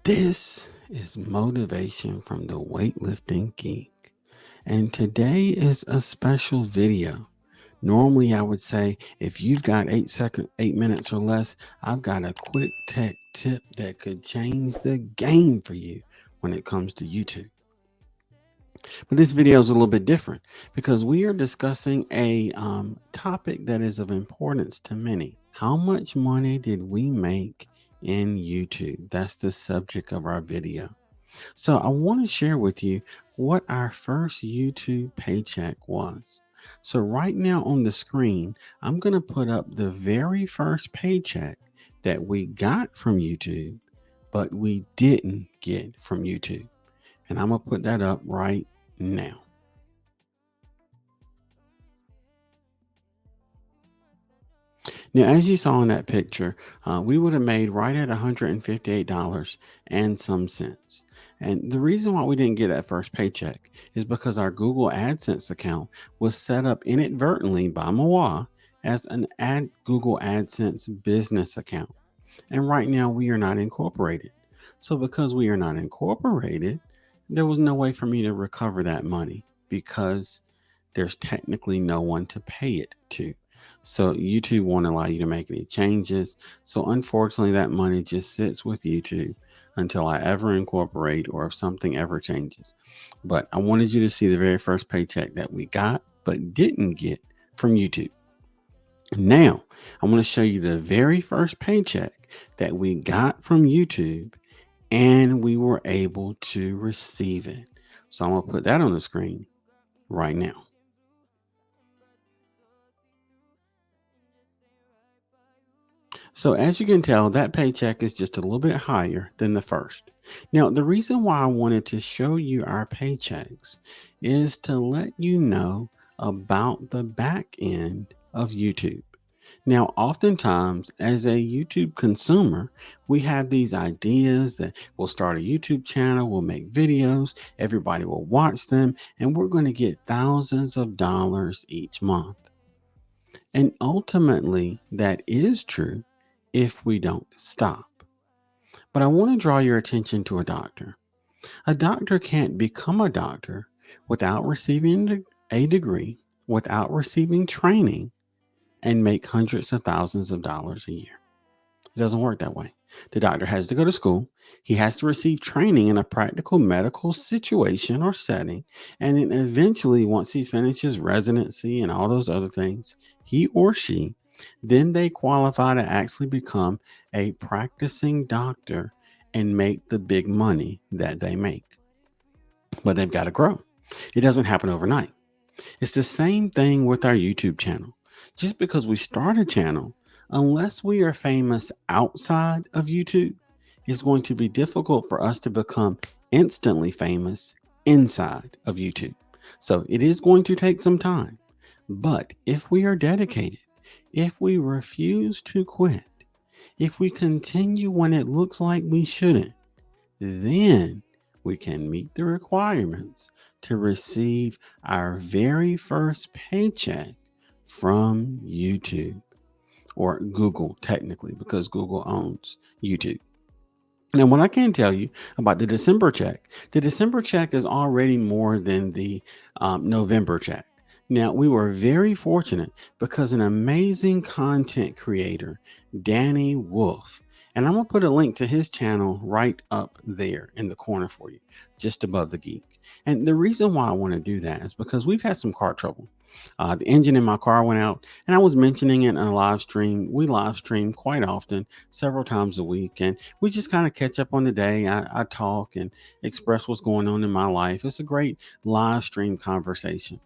This is motivation from the weightlifting geek. And today is a special video. Normally I would say if you've got 8 minutes or less, I've got a quick tech tip that could change the game for you when it comes to YouTube. But this video is a little bit different because we are discussing a topic that is of importance to many. How much money did we make in YouTube? That's the subject of our video. So I want to share with you what our first YouTube paycheck was. So right now on the screen, I'm going to put up the very first paycheck that we got from YouTube, but we didn't get from YouTube. And I'm going to put that up right now. Now, as you saw in that picture, we would have made right at $158 and some cents. And the reason why we didn't get that first paycheck is because our Google AdSense account was set up inadvertently by Mawa as an Google AdSense business account. And right now we are not incorporated. So because we are not incorporated, there was no way for me to recover that money because there's technically no one to pay it to. So YouTube won't allow you to make any changes. So unfortunately, that money just sits with YouTube until I ever incorporate or if something ever changes. But I wanted you to see the very first paycheck that we got but didn't get from YouTube. Now, I want to show you the very first paycheck that we got from YouTube and we were able to receive it. So I'm going to put that on the screen right now. So as you can tell, that paycheck is just a little bit higher than the first. Now, the reason why I wanted to show you our paychecks is to let you know about the back end of YouTube. Now, oftentimes as a YouTube consumer, we have these ideas that we'll start a YouTube channel, we'll make videos, everybody will watch them, and we're going to get thousands of dollars each month. And ultimately, that is true if we don't stop. But I want to draw your attention to a doctor. A doctor can't become a doctor without receiving a degree, without receiving training, and make hundreds of thousands of dollars a year. It doesn't work that way. The doctor has to go to school. He has to receive training in a practical medical situation or setting. And then eventually, once he finishes residency and all those other things, he or she, then they qualify to actually become a practicing doctor and make the big money that they make. But they've got to grow. It doesn't happen overnight. It's the same thing with our YouTube channel. Just because we start a channel, unless we are famous outside of YouTube, it's going to be difficult for us to become instantly famous inside of YouTube. So it is going to take some time. But if we are dedicated, if we refuse to quit, if we continue when it looks like we shouldn't, then we can meet the requirements to receive our very first paycheck from YouTube or Google, technically, because Google owns YouTube. Now, what I can tell you about the December check is already more than the November check. Now, we were very fortunate because an amazing content creator, Danny Wolf, and I'm going to put a link to his channel right up there in the corner for you, just above the geek. And the reason why I want to do that is because we've had some car trouble. The engine in my car went out, and I was mentioning it in a live stream. We live stream quite often, several times a week, and we just kind of catch up on the day. I talk and express what's going on in my life. It's a great live stream conversation.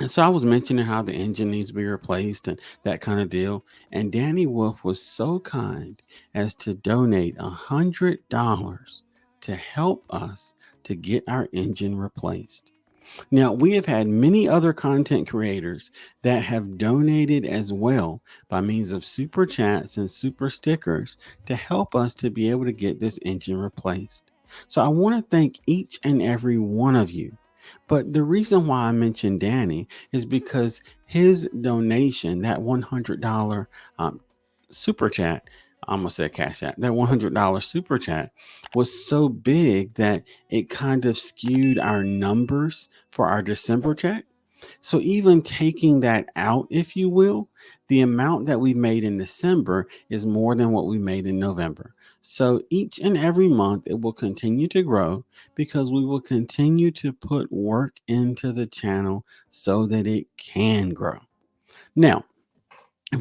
And so I was mentioning how the engine needs to be replaced and that kind of deal. And Danny Wolf was so kind as to donate $100 to help us to get our engine replaced. Now, we have had many other content creators that have donated as well by means of super chats and super stickers to help us to be able to get this engine replaced. So I want to thank each and every one of you. But the reason why I mentioned Danny is because his donation, that $100 super chat, I'm gonna say Cash App, that $100 super chat was so big that it kind of skewed our numbers for our December check. So even taking that out, if you will, the amount that we made in December is more than what we made in November. So each and every month it will continue to grow because we will continue to put work into the channel so that it can grow. Now,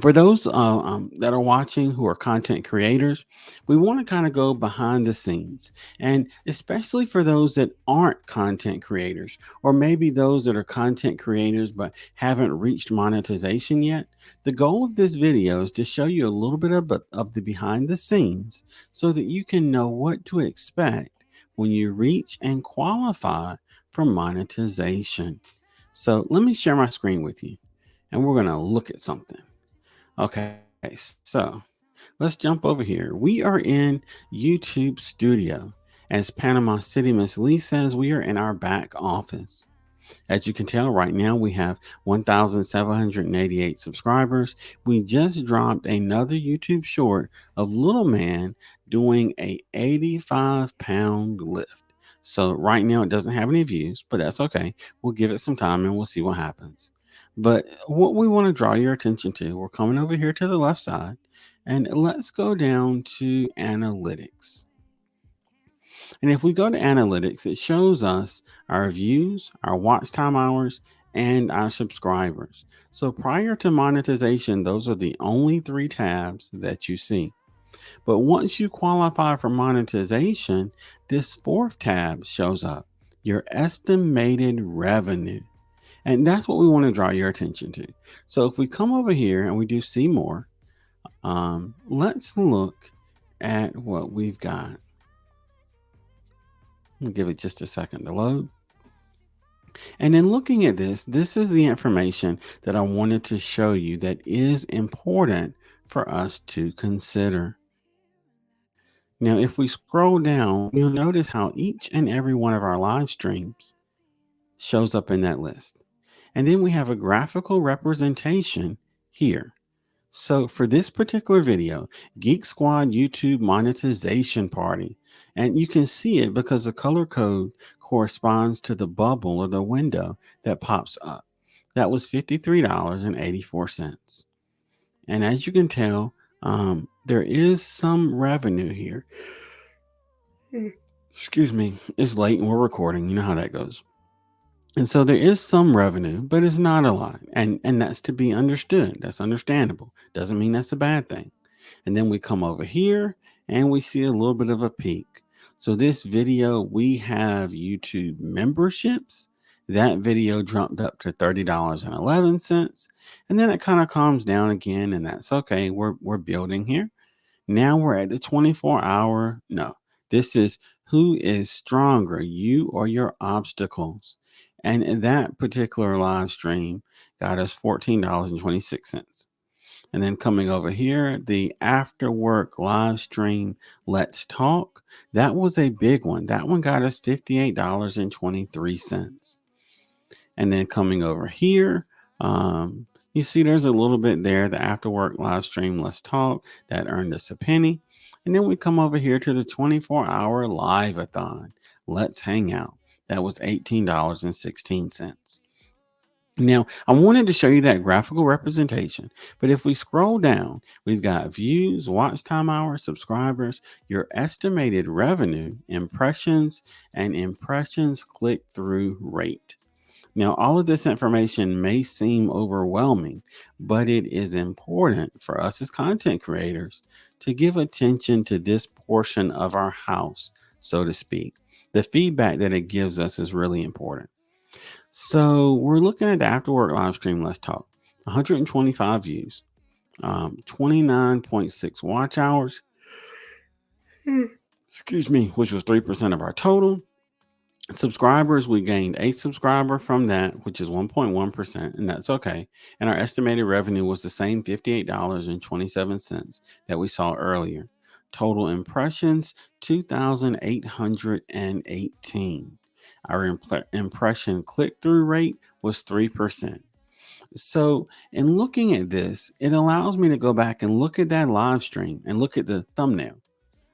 for those that are watching who are content creators, we want to kind of go behind the scenes. And especially for those that aren't content creators, or maybe those that are content creators but haven't reached monetization yet, the goal of this video is to show you a little bit of the behind the scenes so that you can know what to expect when you reach and qualify for monetization. So let me share my screen with you, and we're going to look at something. Okay, so let's jump over here. We are in YouTube Studio. As Panama City Miss Lee says, we are in our back office. As you can tell, right now we have 1,788 subscribers. We just dropped another YouTube short of Little Man doing a 85-pound lift. So right now it doesn't have any views, but that's okay. We'll give it some time and we'll see what happens. But what we want to draw your attention to, we're coming over here to the left side, and let's go down to analytics. And if we go to analytics, it shows us our views, our watch time hours, and our subscribers. So prior to monetization, those are the only three tabs that you see. But once you qualify for monetization, this fourth tab shows up, your estimated revenue. And that's what we want to draw your attention to. So if we come over here and we do see more, let's look at what we've got. We'll give it just a second to load. And then looking at this is the information that I wanted to show you that is important for us to consider. Now, if we scroll down, you'll notice how each and every one of our live streams shows up in that list. And then we have a graphical representation here. So for this particular video, Geek Squad YouTube monetization party, and you can see it because the color code corresponds to the bubble or the window that pops up. That was $53.84. And as you can tell, there is some revenue here. Excuse me, it's late and we're recording. You know how that goes. And so there is some revenue, but it's not a lot. And that's to be understood. That's understandable. Doesn't mean that's a bad thing. And then we come over here and we see a little bit of a peak. So this video, we have YouTube memberships. That video jumped up to $30.11. And then it kind of calms down again, and that's okay. We're building here. Now we're at the 24-hour. No, this is who is stronger, you or your obstacles. And that particular live stream got us $14.26. And then coming over here, the after work live stream, Let's Talk, that was a big one. That one got us $58.23. And then coming over here, you see there's a little bit there, the after work live stream, Let's Talk, that earned us a penny. And then we come over here to the 24-hour live-a-thon, Let's Hang Out. That was $18.16. Now, I wanted to show you that graphical representation, but if we scroll down, we've got views, watch time hours, subscribers, your estimated revenue, impressions, and impressions click-through rate. Now, all of this information may seem overwhelming, but it is important for us as content creators to give attention to this portion of our house, so to speak. The feedback that it gives us is really important. So we're looking at the after work live stream, Let's Talk. 125 views, 29.6 watch hours, excuse me, which was 3% of our total. Subscribers, we gained 8 subscriber from that, which is 1.1%, and that's okay. And our estimated revenue was the same $58.27 that we saw earlier. Total impressions, 2,818. Our impression click-through rate was 3%. So, in looking at this, it allows me to go back and look at that live stream and look at the thumbnail.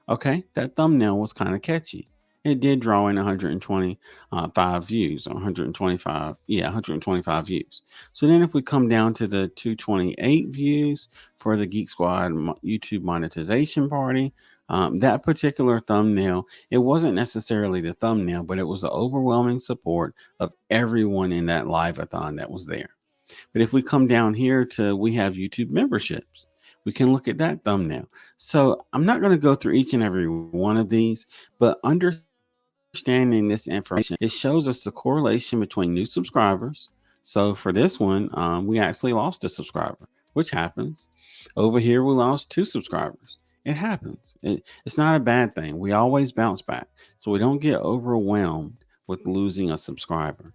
Okay, that thumbnail was kind of catchy. It did draw in 125 views, or 125, yeah, 125 views. So then, if we come down to the 228 views for the Geek Squad YouTube monetization party, that particular thumbnail, it wasn't necessarily the thumbnail, but it was the overwhelming support of everyone in that live-a-thon that was there. But if we come down here to we have YouTube memberships, we can look at that thumbnail. So I'm not going to go through each and every one of these, but understanding this information, it shows us the correlation between new subscribers. So for this one, we actually lost a subscriber, which happens. Over here, we lost two subscribers. It happens. It's not a bad thing. We always bounce back. So we don't get overwhelmed with losing a subscriber.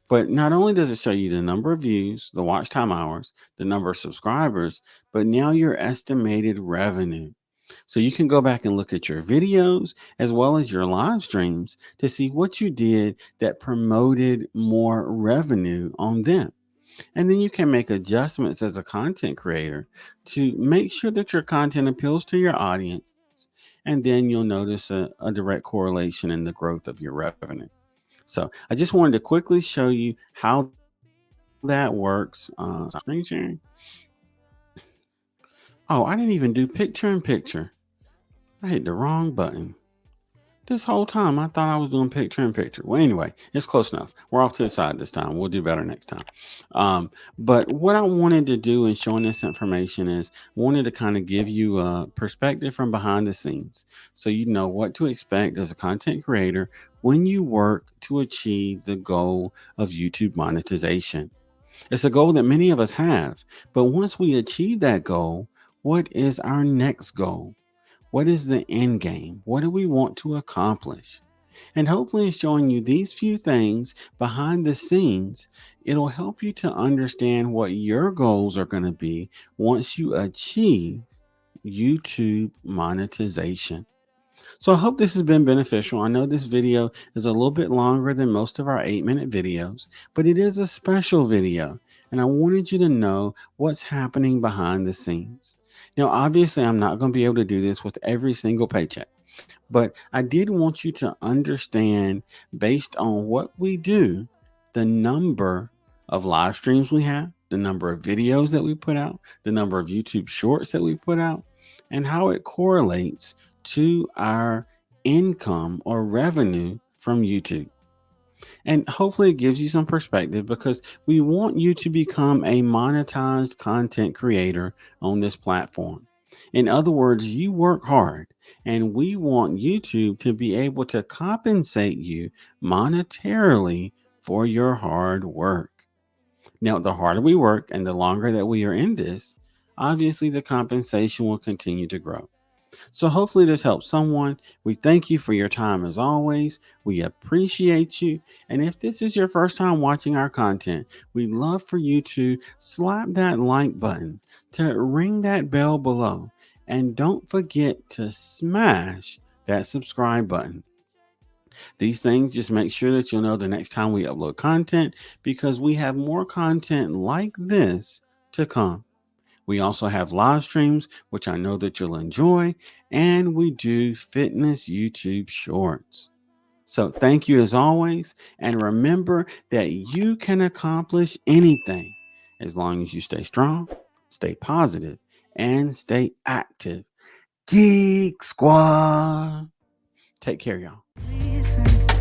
But not only does it show you the number of views, the watch time hours, the number of subscribers, but now your estimated revenue. So you can go back and look at your videos as well as your live streams to see what you did that promoted more revenue on them. And then you can make adjustments as a content creator to make sure that your content appeals to your audience. And then you'll notice a direct correlation in the growth of your revenue. So I just wanted to quickly show you how that works. Stop screen sharing. Oh, I didn't even do picture in picture. I hit the wrong button. This whole time I thought I was doing picture in picture. Well, anyway, it's close enough. We're off to the side this time. We'll do better next time. But what I wanted to do in showing this information is wanted to kind of give you a perspective from behind the scenes, so you know what to expect as a content creator when you work to achieve the goal of YouTube monetization. It's a goal that many of us have, but once we achieve that goal, what is our next goal? What is the end game? What do we want to accomplish? And hopefully, in showing you these few things behind the scenes, it'll help you to understand what your goals are going to be once you achieve YouTube monetization. So I hope this has been beneficial. I know this video is a little bit longer than most of our 8-minute videos, but it is a special video. And I wanted you to know what's happening behind the scenes. Now, obviously, I'm not going to be able to do this with every single paycheck, but I did want you to understand, based on what we do, the number of live streams we have, the number of videos that we put out, the number of YouTube shorts that we put out, and how it correlates to our income or revenue from YouTube. And hopefully it gives you some perspective, because we want you to become a monetized content creator on this platform. In other words, you work hard, and we want YouTube to be able to compensate you monetarily for your hard work. Now, the harder we work and the longer that we are in this, obviously the compensation will continue to grow. So hopefully this helps someone. We thank you for your time as always. We appreciate you. And if this is your first time watching our content, we'd love for you to slap that like button, to ring that bell below, and don't forget to smash that subscribe button. These things just make sure that you'll know the next time we upload content, because we have more content like this to come. We also have live streams, which I know that you'll enjoy, and we do fitness YouTube shorts. So thank you as always, and remember that you can accomplish anything as long as you stay strong, stay positive, and stay active. Geek Squad. Take care, y'all. Listen.